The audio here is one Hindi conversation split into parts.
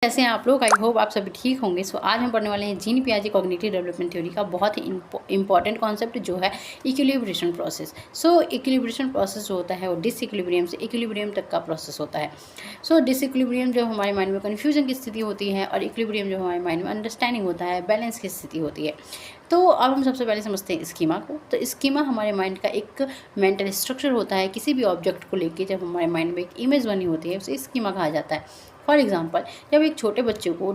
कैसे हैं आप लोग। आई होप आप सभी ठीक होंगे। सो आज हम पढ़ने वाले हैं जीन पियाजे कॉग्निटिव डेवलपमेंट थ्योरी का बहुत ही इंपॉर्टेंट कॉन्सेप्ट जो है इक्विलिब्रेशन प्रोसेस। सो इक्विलिब्रेशन प्रोसेस जो होता है वो डिसइक्विलिब्रियम से इक्विलिब्रियम तक का प्रोसेस होता है। सो डिसइक्विलिब्रियम जो हमारे माइंड में कन्फ्यूजन की स्थिति होती है और इक्विलिब्रियम जो हमारे माइंड में अंडरस्टैंडिंग होता है, बैलेंस की स्थिति होती है। तो अब हम सबसे पहले समझते हैं स्कीमा को। तो स्कीमा हमारे माइंड का एक मेंटल स्ट्रक्चर होता है। किसी भी ऑब्जेक्ट को लेके जब हमारे माइंड में एक इमेज बनी होती है उसे स्कीमा कहा जाता है। फॉर एग्जाम्पल, जब एक छोटे बच्चे को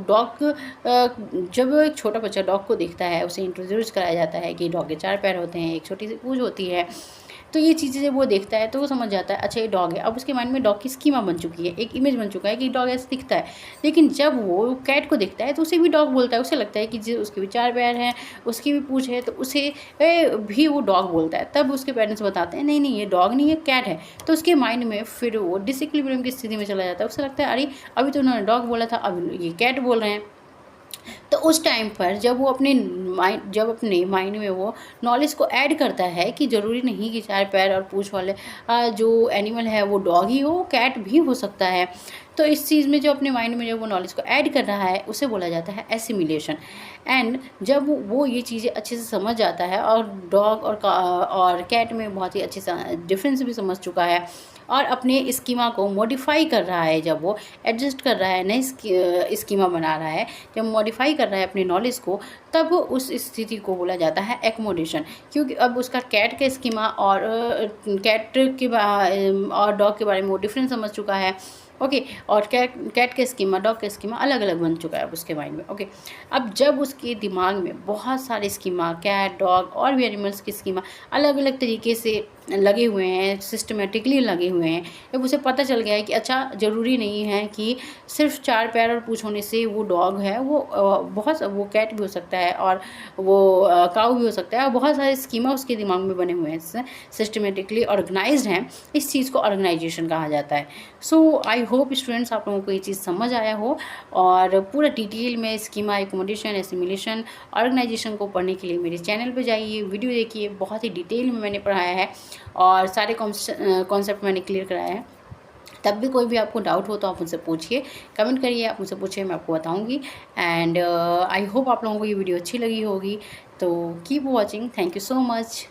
जब एक छोटा बच्चा डॉग को देखता है, उसे इंट्रोड्यूस कराया जाता है कि डॉग के 4 पैर होते हैं, एक छोटी सी पूंछ होती है। तो ये चीज़ें जब वो देखता है तो वो समझ जाता है अच्छा ये डॉग है। अब उसके माइंड में डॉग की स्कीमा बन चुकी है, एक इमेज बन चुका है कि डॉग ऐसे दिखता है। लेकिन जब वो कैट को देखता है तो उसे भी डॉग बोलता है। उसे लगता है कि उसके भी 4 पैर हैं, उसकी भी पूंछ है, तो उसे भी वो डॉग बोलता है। तब उसके पेरेंट्स बताते हैं नहीं नहीं ये डॉग नहीं, ये कैट है। तो उसके माइंड में फिर वो डिसइक्विलिब्रियम की स्थिति में चला जाता है। उसे लगता है अरे अभी तो उन्होंने डॉग बोला था, अब ये कैट बोल रहे हैं। तो उस टाइम पर जब अपने माइंड में वो नॉलेज को ऐड करता है कि ज़रूरी नहीं कि 4 पैर और पूँछ वाले जो एनिमल है वो डॉग ही हो, कैट भी हो सकता है। तो इस चीज़ में जो अपने माइंड में जो वो नॉलेज को ऐड कर रहा है उसे बोला जाता है एसिमिलेशन। एंड जब वो ये चीज़ें अच्छे से समझ जाता है और डॉग और कैट में बहुत ही अच्छे से डिफरेंस भी समझ चुका है और अपने स्कीमा को मॉडिफाई कर रहा है, जब वो एडजस्ट कर रहा है, नई स्कीमा बना रहा है, जब मॉडिफाई कर रहा है अपनी नॉलेज को, तब उस स्थिति को बोला जाता है एक्मोडेशन। क्योंकि अब उसका कैट का स्कीमा और और डॉग के बारे में वो डिफरेंस समझ चुका है। ओके, और कैट का स्कीमा, डॉग का स्कीमा अलग अलग बन चुका है उसके माइंड में। ओके, अब जब उसके दिमाग में बहुत सारे स्कीमा, कैट, डॉग और भी एनिमल्स की स्कीमा अलग अलग तरीके से लगे हुए हैं, सिस्टमेटिकली लगे हुए हैं, जब उसे पता चल गया है कि अच्छा ज़रूरी नहीं है कि सिर्फ 4 पैर और पूँछ होने से वो डॉग है, वो कैट भी हो सकता है और वो काऊ भी हो सकता है, और बहुत सारे स्कीमा उसके दिमाग में बने हुए हैं, सिस्टमेटिकली ऑर्गेनाइज्ड हैं। इस चीज़ को ऑर्गेनाइजेशन कहा जाता है। सो आई होप स्टूडेंट्स आप लोगों को ये चीज़ समझ आया हो, और पूरा डिटेल में स्कीमा, एकोमोडेशन, एसिमिलेशन, ऑर्गेनाइजेशन को पढ़ने के लिए मेरे चैनल पे जाइए, वीडियो देखिए। बहुत ही डिटेल में मैंने पढ़ाया है और सारे कॉन्सेप्ट मैंने क्लियर कराया है। तब भी कोई भी आपको डाउट हो तो आप मुझसे पूछिए, कमेंट करिए, आप मुझसे पूछिए, मैं आपको बताऊंगी। एंड आई होप आप लोगों को ये वीडियो अच्छी लगी होगी। तो keep watching. Thank you so much.